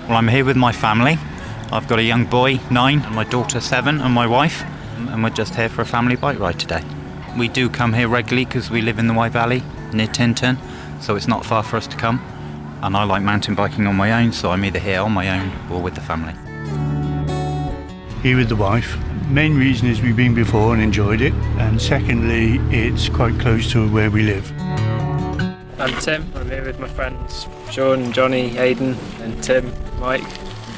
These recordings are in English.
Well, I'm here with my family. I've got a young boy, 9, and my daughter, 7, and my wife, and we're just here for a family bike ride today. We do come here regularly because we live in the Wye Valley near Tintern, so it's not far for us to come. And I like mountain biking on my own, so I'm either here on my own or with the family. Here with the wife. Main reason is we've been before and enjoyed it, and secondly, it's quite close to where we live. I'm Tim. I'm here with my friends Sean, Johnny, Aidan and Tim, Mike.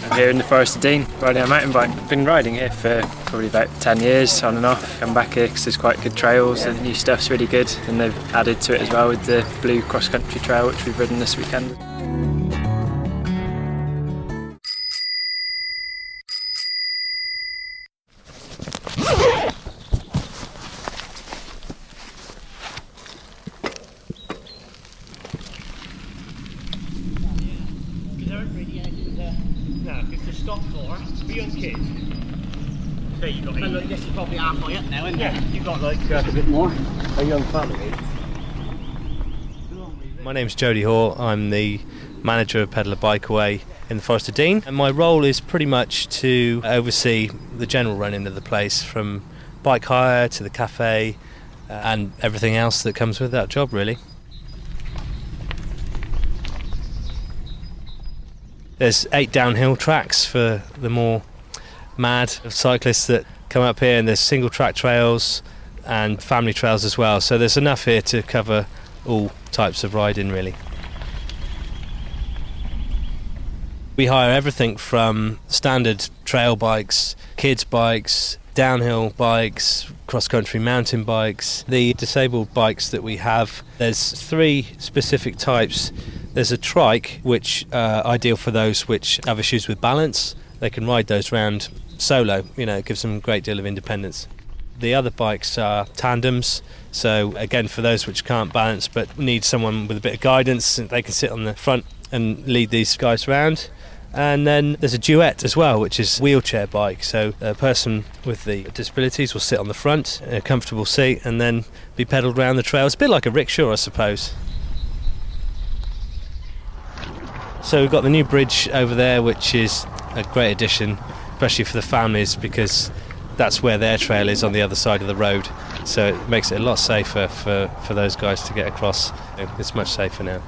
I'm here in the Forest of Dean riding a mountain bike. I've been riding here for probably about 10 years on and off. Come back here because there's quite good trails and the new stuff's really good, and they've added to it as well with the blue cross-country trail which we've ridden this weekend. No, it's the stock car for young kids. So you got. And look, this is probably halfway up now, isn't it? You got like a bit more. A young family. My name's Jody Hall. I'm the manager of Pedal a Bike Away in the Forest of Dean, and my role is pretty much to oversee the general running of the place, from bike hire to the cafe and everything else that comes with that job, really. There's 8 downhill tracks for the more mad cyclists that come up here, and there's single track trails and family trails as well. So there's enough here to cover all types of riding, really. We hire everything from standard trail bikes, kids bikes, downhill bikes, cross-country mountain bikes. The disabled bikes that we have, there's 3 specific types. There's a trike, which ideal for those which have issues with balance. They can ride those round solo, it gives them a great deal of independence. The other bikes are tandems, so again for those which can't balance but need someone with a bit of guidance, they can sit on the front and lead these guys around. And then there's a duet as well, which is a wheelchair bike, so a person with the disabilities will sit on the front in a comfortable seat and then be pedalled around the trail. It's a bit like a rickshaw, I suppose. So we've got the new bridge over there, which is a great addition, especially for the families, because that's where their trail is, on the other side of the road. So it makes it a lot safer for those guys to get across. It's much safer now.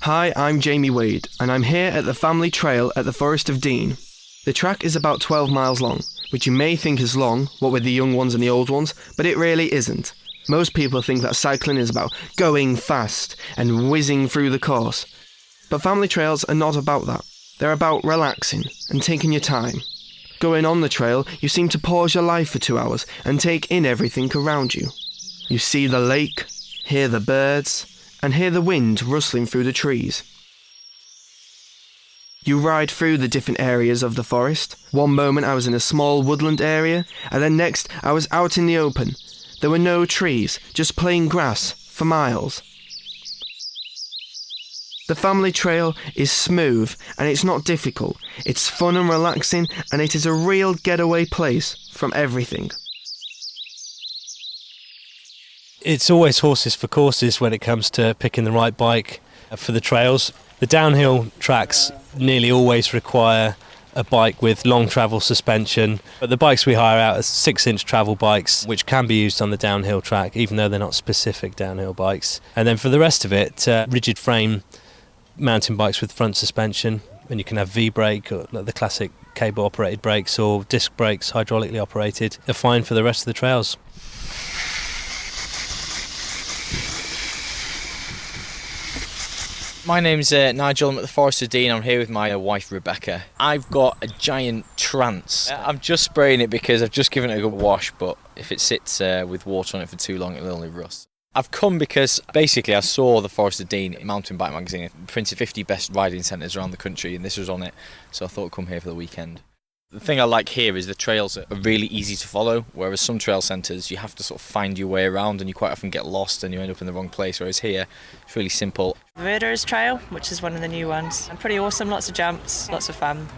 Hi, I'm Jamie Wade, and I'm here at the family trail at the Forest of Dean. The track is about 12 miles long, which you may think is long, what with the young ones and the old ones, but it really isn't. Most people think that cycling is about going fast and whizzing through the course. But family trails are not about that. They're about relaxing and taking your time. Going on the trail, you seem to pause your life for 2 hours and take in everything around you. You see the lake, hear the birds, and hear the wind rustling through the trees. You ride through the different areas of the forest. One moment I was in a small woodland area, and then next I was out in the open. There were no trees, just plain grass for miles. The family trail is smooth and it's not difficult. It's fun and relaxing, and it is a real getaway place from everything. It's always horses for courses when it comes to picking the right bike for the trails. The downhill tracks nearly always require a bike with long travel suspension, but the bikes we hire out are 6-inch travel bikes, which can be used on the downhill track, even though they're not specific downhill bikes. And then for the rest of it, rigid frame mountain bikes with front suspension, and you can have V-brake, or the classic cable operated brakes, or disc brakes, hydraulically operated, are fine for the rest of the trails. My name's Nigel. I'm at the Forest of Dean. I'm here with my wife Rebecca. I've got a giant trance. I'm just spraying it because I've just given it a good wash, but if it sits with water on it for too long, it'll only rust. I've come because basically I saw the Forest of Dean mountain bike magazine. It printed 50 best riding centres around the country, and this was on it, so I thought I'd come here for the weekend. The thing I like here is the trails are really easy to follow, whereas some trail centres you have to sort of find your way around and you quite often get lost and you end up in the wrong place, whereas here it's really simple. Murderers Trail, which is one of the new ones. And pretty awesome, lots of jumps, lots of fun.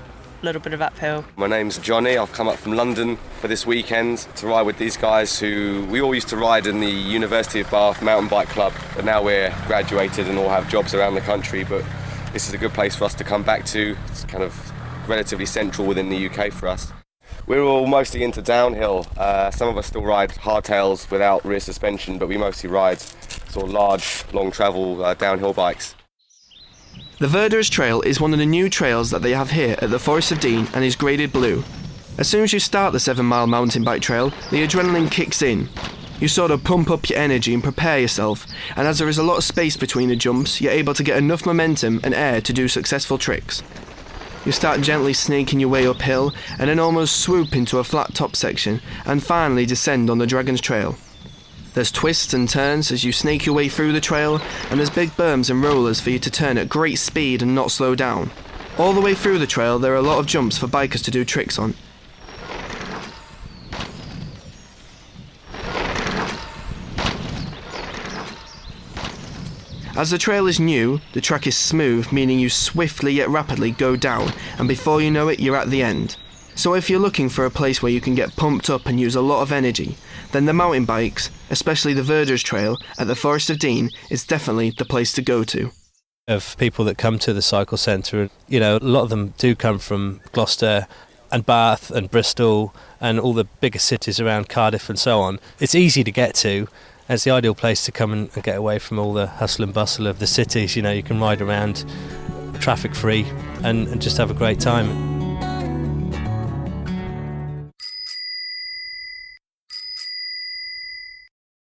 little bit of uphill. My name's Johnny. I've come up from London for this weekend to ride with these guys who we all used to ride in the University of Bath mountain bike club, but now we're graduated and all have jobs around the country. But this is a good place for us to come back to. It's kind of relatively central within the UK for us. We're all mostly into downhill. Some of us still ride hardtails without rear suspension, but we mostly ride sort of large, long travel downhill bikes. The Verderers Trail is one of the new trails that they have here at the Forest of Dean and is graded blue. As soon as you start the 7-mile mountain bike trail, the adrenaline kicks in. You sort of pump up your energy and prepare yourself, and as there is a lot of space between the jumps, you're able to get enough momentum and air to do successful tricks. You start gently snaking your way uphill and then almost swoop into a flat top section and finally descend on the Dragon's Trail. There's twists and turns as you snake your way through the trail, and there's big berms and rollers for you to turn at great speed and not slow down. All the way through the trail there are a lot of jumps for bikers to do tricks on. As the trail is new, the track is smooth, meaning you swiftly yet rapidly go down, and before you know it, you're at the end. So if you're looking for a place where you can get pumped up and use a lot of energy, then the mountain bikes, especially the Verderers Trail at the Forest of Dean, is definitely the place to go to. Of people that come to the cycle centre, you know, a lot of them do come from Gloucester and Bath and Bristol and all the bigger cities around Cardiff and so on. It's easy to get to. It's the ideal place to come and get away from all the hustle and bustle of the cities. You know, you can ride around traffic free and just have a great time.